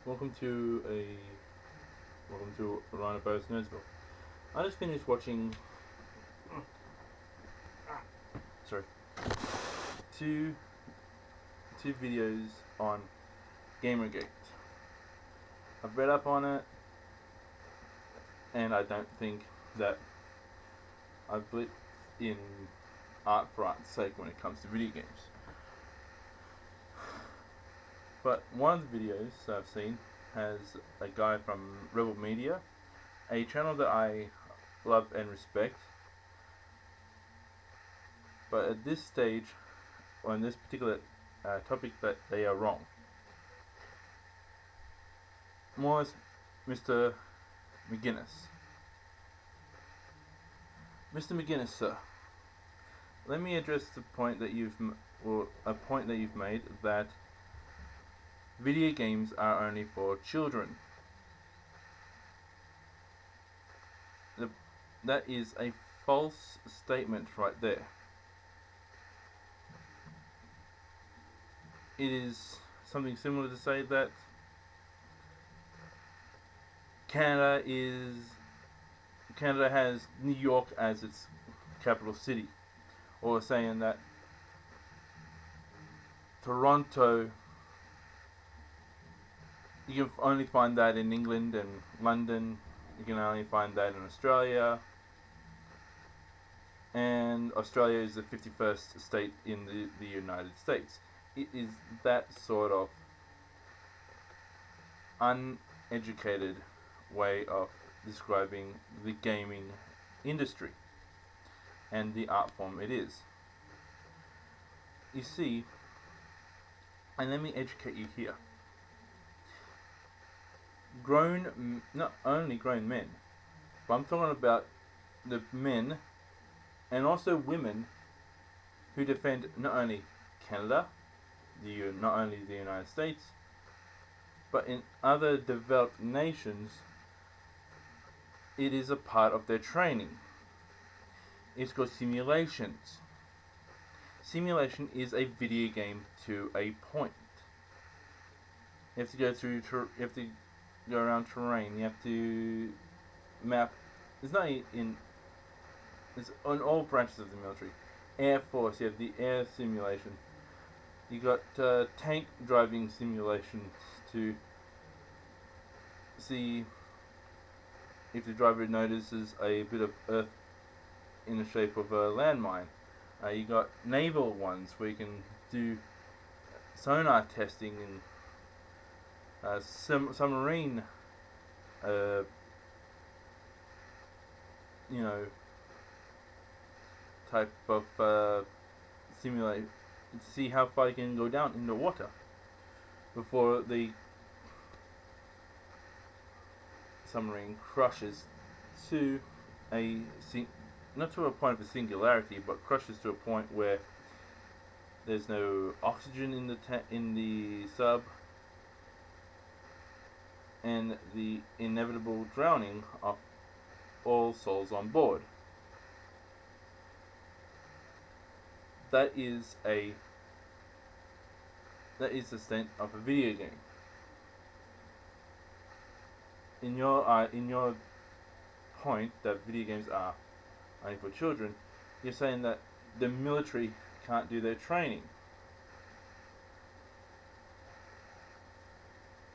welcome to Rhino Post Nersville. I just finished watching sorry two videos on Gamergate. I've read up on it, and I don't think that I've blitzed in art for art's sake when it comes to video games. But one of the videos that I've seen has a guy from Rebel Media, a channel that I love and respect. But at this stage, on this particular topic, that they are wrong. Was Mr. McGuinness. Mr. McGuinness, sir, let me address the point that you've made, that video games are only for children. That is a false statement right there. It is something similar to say that Canada has New York as its capital city, or saying that Toronto, you can only find that in England and London, you can only find that in Australia, and Australia is the 51st state in the United States. It is that sort of uneducated way of describing the gaming industry and the art form it is. You see, and let me educate you here. Not only grown men, but I'm talking about the men and also women who defend not only Canada, not only the United States, but in other developed nations. It is a part of their training. It's called simulations. Simulation is a video game to a point. You have to go through. You have to go around terrain. You have to map. It's not in. It's on all branches of the military. Air Force. You have the air simulation. You got tank driving simulations to see if the driver notices a bit of earth in the shape of a landmine. You got naval ones where you can do sonar testing and submarine, type of simulate. See how far you can go down in the water before the submarine crushes to not to a point of a singularity, but crushes to a point where there's no oxygen in the sub, and the inevitable drowning of all souls on board. That is the extent of a video game. In your point that video games are only for children, you're saying that the military can't do their training,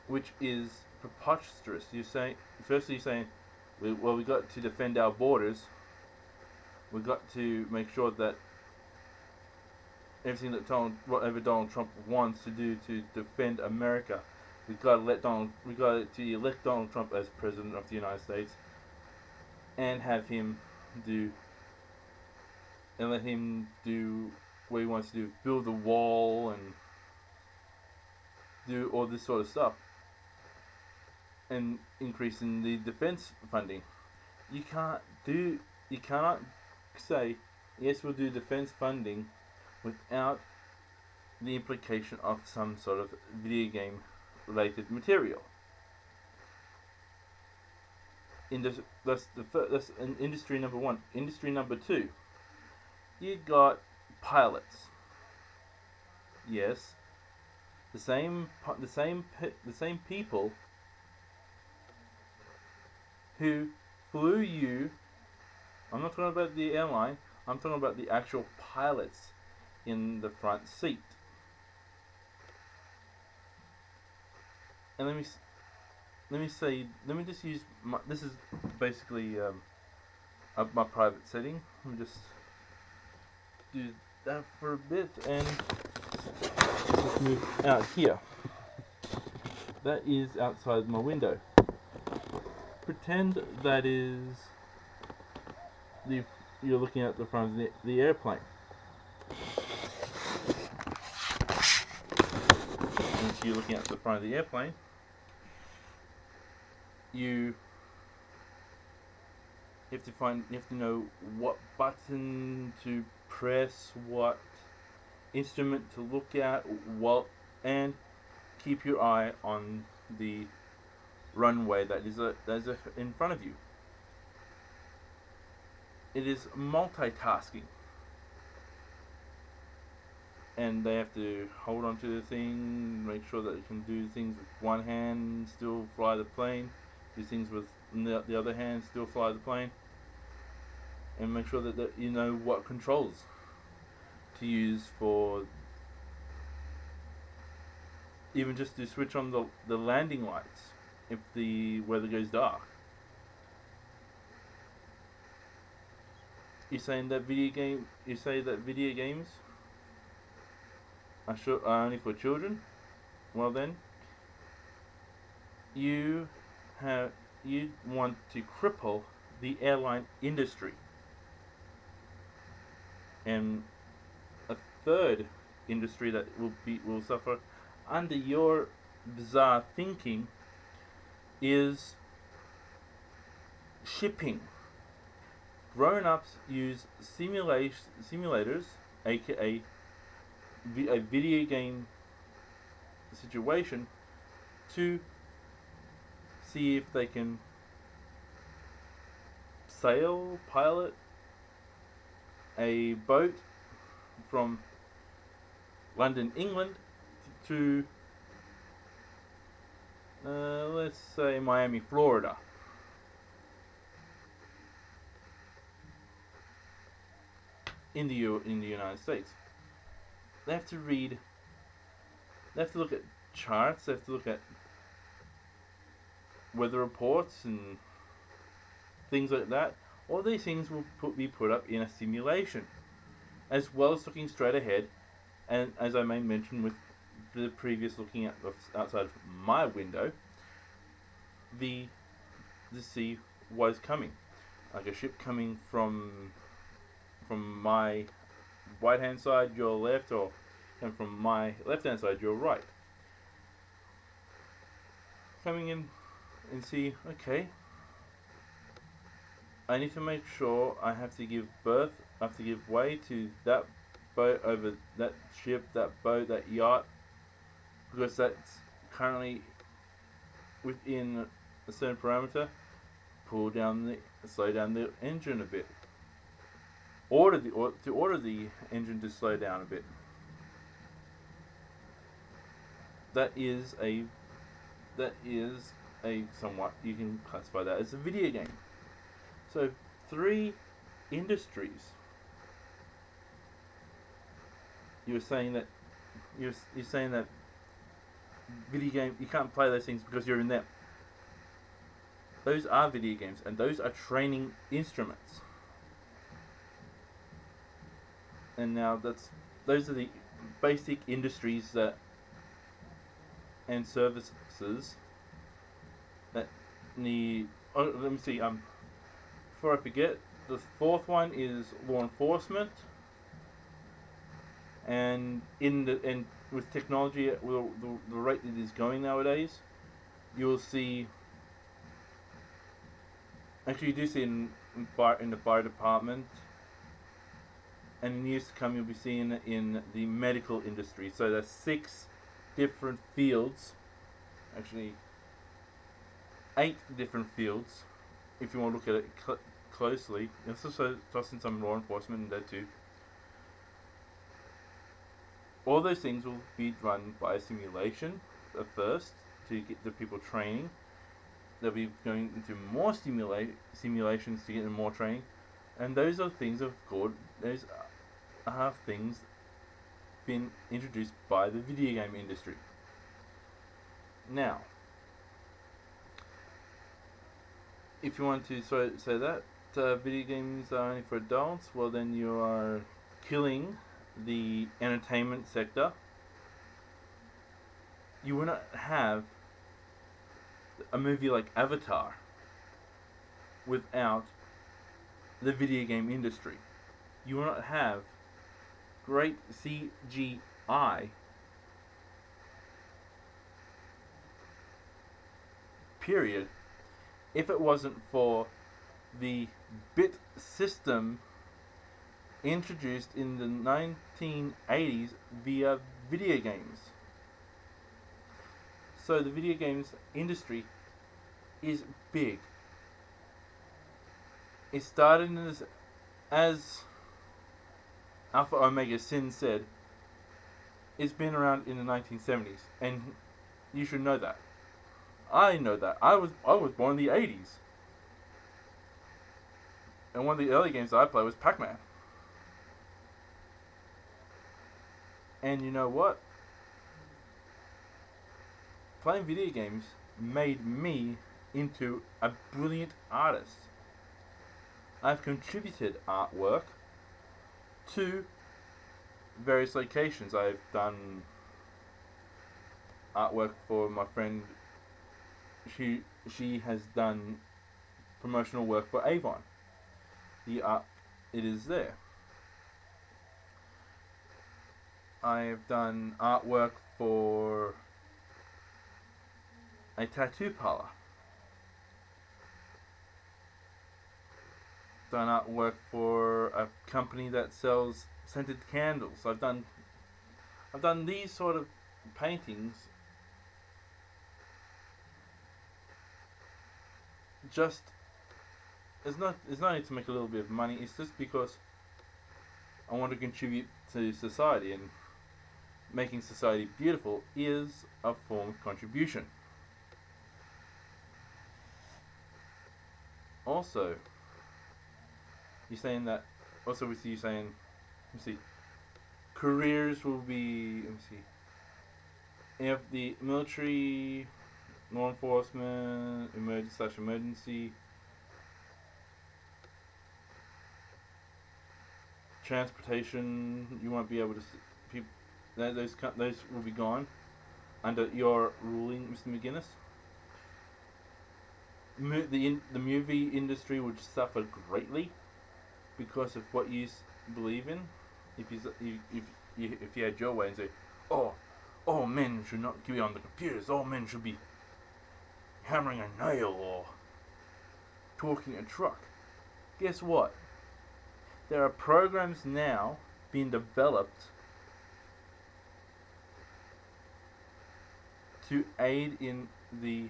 which is preposterous. You're saying we got to defend our borders. We got to make sure that everything that whatever Donald Trump wants to do to defend America, we got to elect Donald Trump as president of the United States, and have him let him do what he wants to do, build a wall and do all this sort of stuff, and increasing the defense funding. You cannot say, yes, we'll do defense funding without the implication of some sort of video game related material. That's industry number one. Industry number two, you got pilots. Yes, the same people who flew you. I'm not talking about the airline. I'm talking about the actual pilots in the front seat. And let me just use this is basically my private setting. Let me just do that for a bit and just move out here. That is outside my window. Pretend that is you're looking at the front of the airplane. And if you're looking at the front of the airplane, you have to know what button to press, what instrument to look at, and keep your eye on the runway that is in front of you. It is multitasking, and they have to hold on to the thing, make sure that they can do things with one hand, still fly the plane, do things with the other hand, still fly the plane, and make sure that you know what controls to use for even just to switch on the landing lights if the weather goes dark. You say that video games are only for children. Well then, you want to cripple the airline industry. And a third industry that will suffer under your bizarre thinking is shipping. Grown-ups use simulators, aka a video game situation, to see if they can pilot a boat from London, England to let's say Miami, Florida. In the United States. They have to look at charts, they have to look at weather reports and things like that. All these things will be put up in a simulation, as well as looking straight ahead, and as I may mention with the previous looking at outside of my window, the sea was coming, like a ship coming from my right hand side, your left, and from my left hand side, your right. Coming in and see, okay, I need to make sure I have to give way to that boat over that ship, that boat, that yacht, because that's currently within a certain parameter. Slow down the engine a bit. Order the engine to slow down a bit. That is a somewhat, you can classify that as a video game. So 3 industries. You're saying that video game, you can't play those things because you're in them. Those are video games, and those are training instruments. And now those are the basic industries and services that need. Oh, let me see. Before I forget, the 4th one is law enforcement. And with technology, the rate that it is going nowadays, you will see. Actually, you do see in the fire department. And in years to come, you'll be seeing it in the medical industry. So there's 6 different fields, actually 8 different fields, if you want to look at it closely. Let's also toss in some law enforcement in there too. all those things will be run by a simulation at first to get the people training. They'll be going into more simulations to get them more training, and those are things of course. Those are things been introduced by the video game industry. Now, if you want to say that video games are only for adults, well then you are killing the entertainment sector. You will not have a movie like Avatar without the video game industry. You will not have great CGI period if it wasn't for the bit system introduced in the 1980s via video games. So the video games industry is big. It started as Alpha Omega Sin said, it's been around in the 1970s, and you should know that. I know that. I was born in the 80s. And one of the early games that I played was Pac-Man. And you know what? Playing video games made me into a brilliant artist. I've contributed artwork to various locations. I've done artwork for my friend. She has done promotional work for Avon. The art, it is there. I've done artwork for a tattoo parlor. Done artwork for a company that sells scented candles. I've done these sort of paintings just it's not only to make a little bit of money, it's just because I want to contribute to society, and making society beautiful is a form of contribution. Also, you're saying that, also with you saying, let me see, careers will be, let me see, if the military, law enforcement, emergency, transportation, you won't be able to see, those will be gone under your ruling, Mr. McGuinness. The movie industry would suffer greatly because of what you believe in. If you had your way and say, all men should not be on the computers, all men should be hammering a nail or torquing a truck. Guess what? There are programs now being developed to aid in the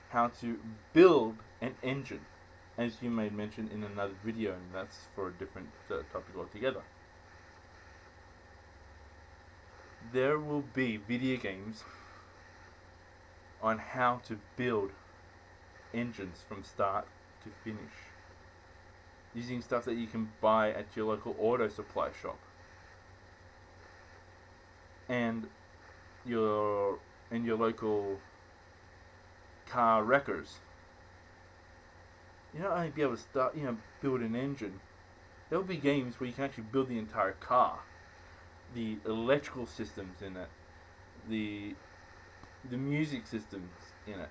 how to build an engine, as you may mention in another video, and that's for a different topic altogether. There will be video games on how to build engines from start to finish, using stuff that you can buy at your local auto supply shop and your local car wreckers. You not only be able to start, build an engine. There will be games where you can actually build the entire car, the electrical systems in it, the music systems in it.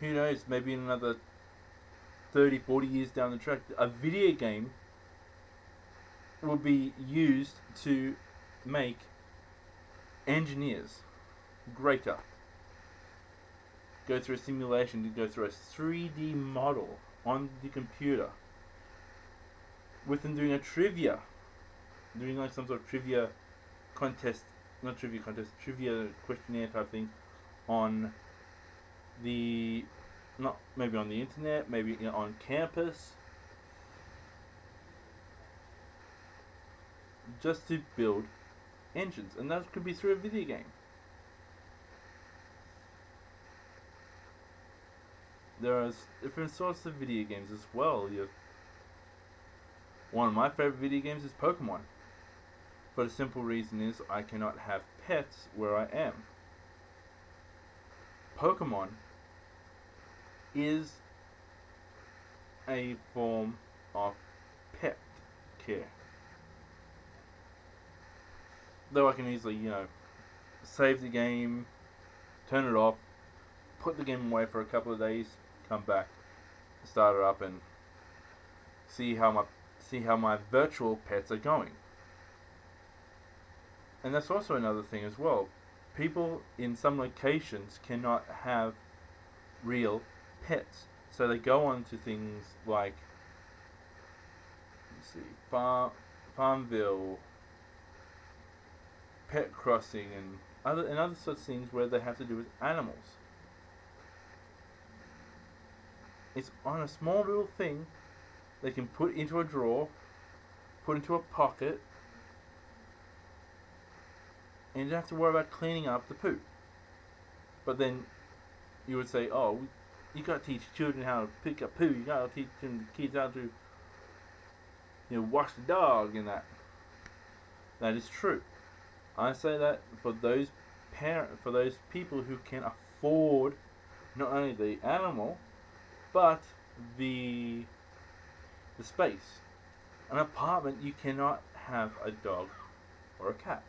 Who knows? Maybe in another 30, 40 years down the track, a video game will be used to make engineers greater. Go through a simulation, to go through a 3D model on the computer. With them doing doing like some sort of trivia contest, trivia questionnaire type thing on not maybe on the internet, maybe on campus, just to build engines, and that could be through a video game. There are different sorts of video games as well. One of my favorite video games is Pokemon. For the simple reason is I cannot have pets where I am. Pokemon is a form of pet care. Though I can easily, save the game, turn it off, put the game away for a couple of days, come back, start it up, and see how my virtual pets are going. And that's also another thing as well. People in some locations cannot have real pets, so they go on to things like, Farmville, Pet Crossing, and other such things where they have to do with animals. It's on a small little thing they can put into a drawer, put into a pocket, and you don't have to worry about cleaning up the poo. But then you would say, oh, you got to teach children how to pick up poo. You got to teach the kids how to, wash the dog and that. That is true. I say that for those people who can afford not only the animal, but the space. An apartment, you cannot have a dog or a cat.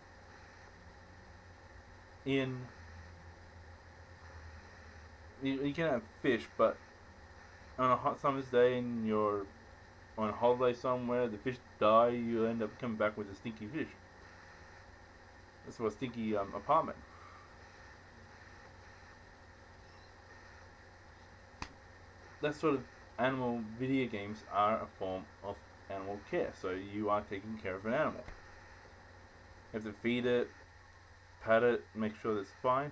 You can have fish, but on a hot summer's day and you're on a holiday somewhere, the fish die, you end up coming back with a stinky fish. That's a stinky apartment. That sort of animal video games are a form of animal care. So you are taking care of an animal. You have to feed it, pat it, make sure that it's fine.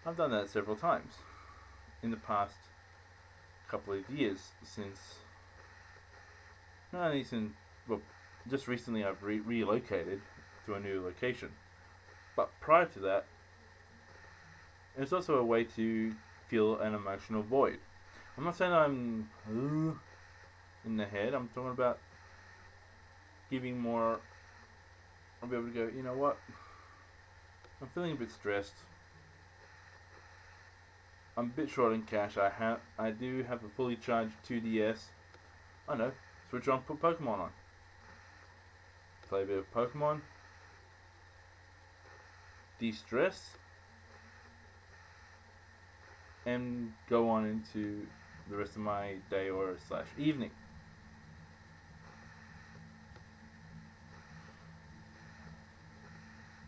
I've done that several times in the past couple of years just recently I've relocated to a new location. But prior to that, it's also a way to fill an emotional void. I'm not saying I'm in the head. I'm talking about giving more. I'll be able to go, you know what? I'm feeling a bit stressed. I'm a bit short on cash. I do have a fully charged 2DS. I know. Switch on, put Pokemon on. Play a bit of Pokemon. De-stress. And go on into the rest of my day or / evening.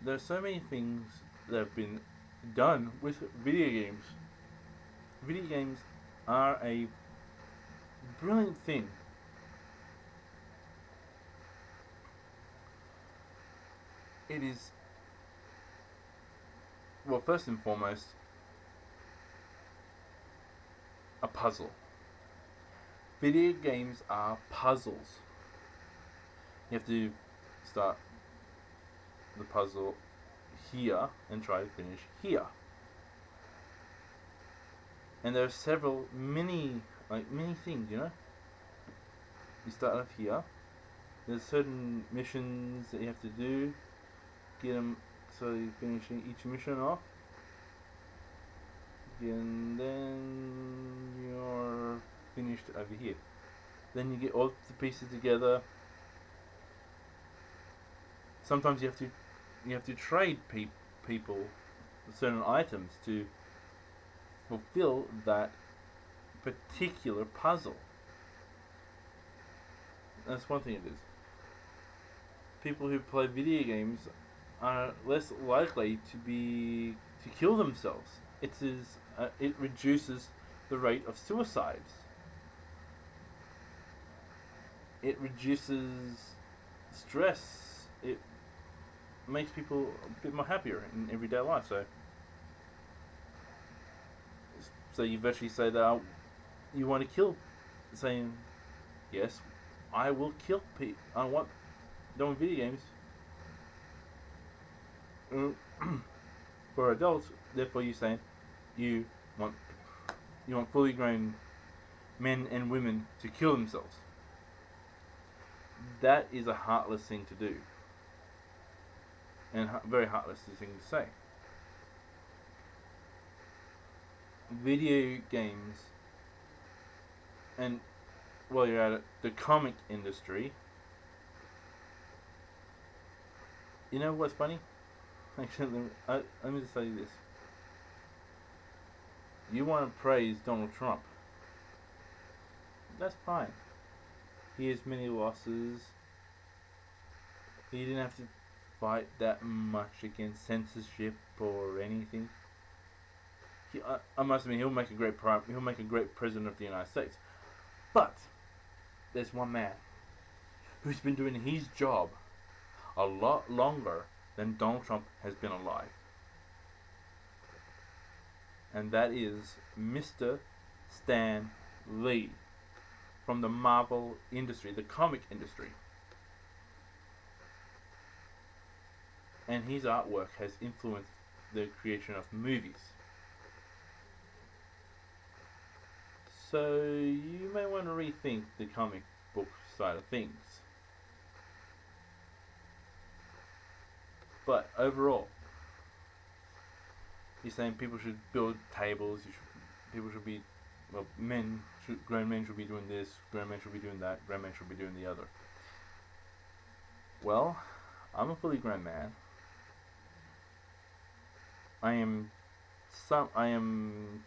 There are so many things that have been done with video games. Video games are a brilliant thing. It is, well, first and foremost, a puzzle. Video games are puzzles. You have to start the puzzle here and try to finish here. And there are many things, You start off here. There's certain missions that you have to do. Get them so you're finishing each mission off. And then you're finished over here. Then you get all the pieces together. Sometimes you have to trade people certain items to fulfill that particular puzzle. That's one thing it is. People who play video games are less likely to kill themselves. It reduces the rate of suicides. It reduces stress. It makes people a bit more happier in everyday life. So you virtually say that you want to kill, saying, yes, I will kill people. Don't want video games. for adults, therefore you're saying you want you want fully grown men and women to kill themselves. That is a heartless thing to do, and very heartless thing to say. Video games, and while you're at it, the comic industry. You know what's funny? Actually, let me just tell you this. You want to praise Donald Trump. That's fine. He has many losses. He didn't have to fight that much against censorship or anything. I must admit, he'll make a great president of the United States. But there's one man who's been doing his job a lot longer than Donald Trump has been alive. And that is Mr. Stan Lee from the Marvel industry, the comic industry. And his artwork has influenced the creation of movies. So you may want to rethink the comic book side of things. But overall, you're saying people should build tables. People should be, well, grown men should be doing this. Grown men should be doing that. Grown men should be doing the other. Well, I'm a fully grown man. I am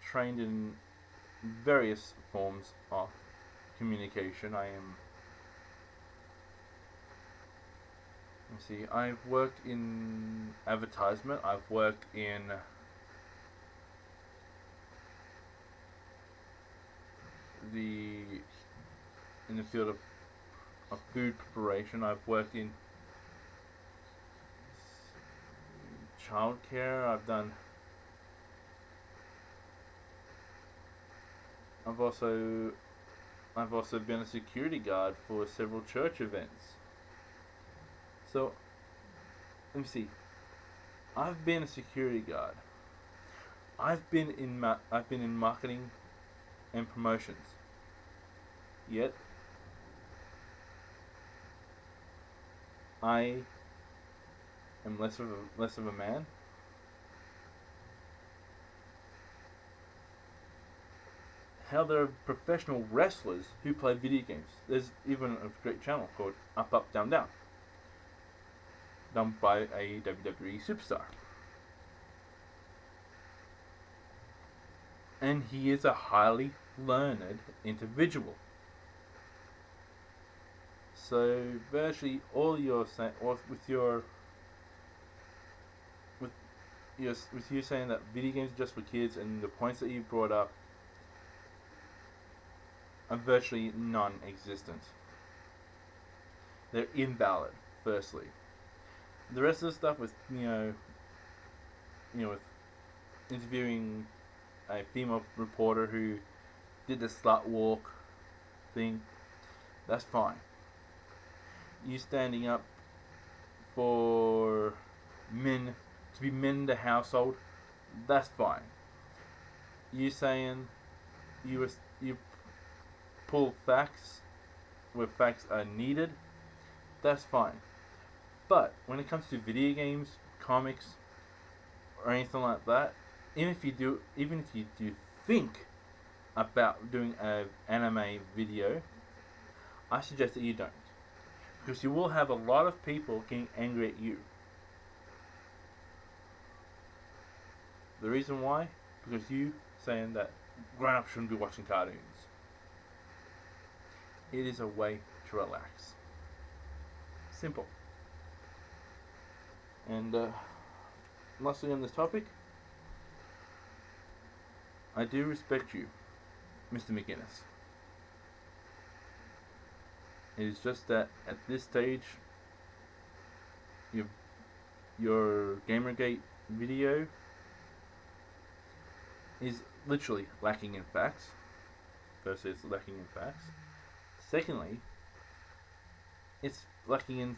trained in various forms of communication. I've worked in advertisement. I've worked in the field of food preparation. I've worked in childcare. I've also been a security guard for several church events. So, let me see. I've been a security guard. I've been in marketing and promotions. Yet, I am less of a man. How there are professional wrestlers who play video games. There's even a great channel called Up Up Down Down, done by a WWE superstar. And he is a highly learned individual. So virtually all you're saying, with you saying that video games are just for kids, and the points that you brought up are virtually non-existent. They're invalid. Firstly, the rest of the stuff with with interviewing a female reporter who did the slut walk thing, that's fine. You standing up for men to be men in the household, that's fine. You saying you pull facts where facts are needed, that's fine. But when it comes to video games, comics, or anything like that, even if you do think about doing an anime video, I suggest that you don't, because you will have a lot of people getting angry at you. The reason why? Because you saying that grown-ups shouldn't be watching cartoons. It is a way to relax. Simple. And lastly on this topic, I do respect you, Mr. McGuinness. It is just that at this stage, your Gamergate video is literally lacking in facts. Firstly, it's lacking in facts. Secondly, it's lacking in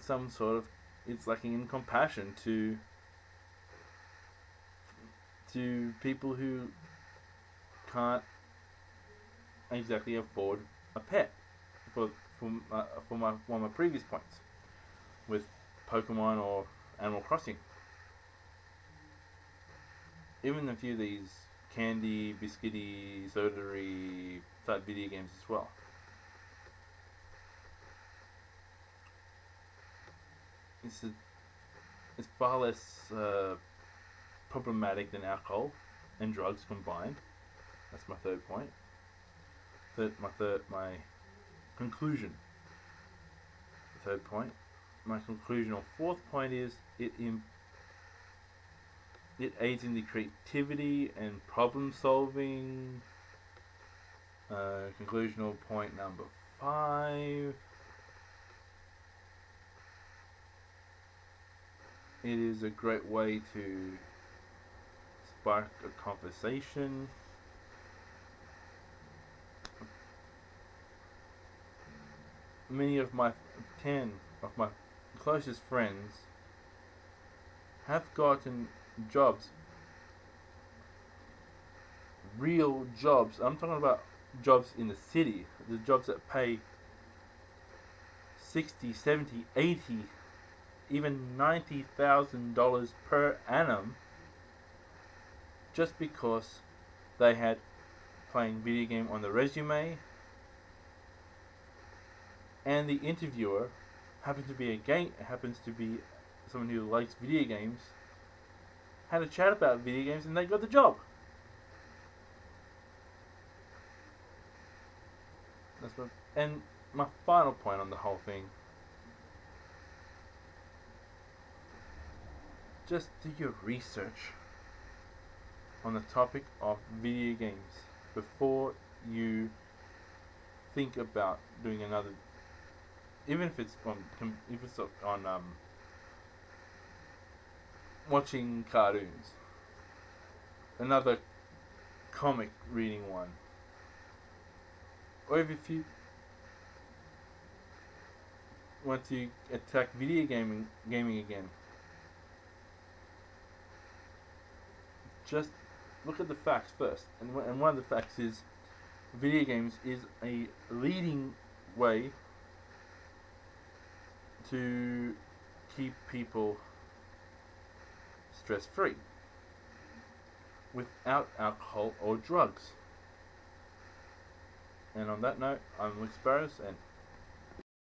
compassion to to people who can't exactly afford a pet. For one of my previous points with Pokemon or Animal Crossing. Even a few of these candy, biscuity, soda-y type video games as well. It's far less problematic than alcohol and drugs combined. That's my third point. My conclusion. The third point. My conclusion or fourth point is it aids in the creativity and problem solving. Conclusional point number 5. It is a great way to spark a conversation. Many of my 10 of my closest friends have gotten jobs, real jobs. I'm talking about jobs in the city, the jobs that pay 60, 70, 80, even $90,000 per annum just because they had playing video game on the resume and the interviewer happens to be someone who likes video games, had a chat about video games, and they got the job. And my final point on the whole thing, just do your research on the topic of video games before you think about doing another, even if it's on watching cartoons, another comic reading one, or if you want to attack gaming again, just look at the facts first. And one of the facts is video games is a leading way to keep people stress-free without alcohol or drugs. And on that note, I'm Luke Sparrows, and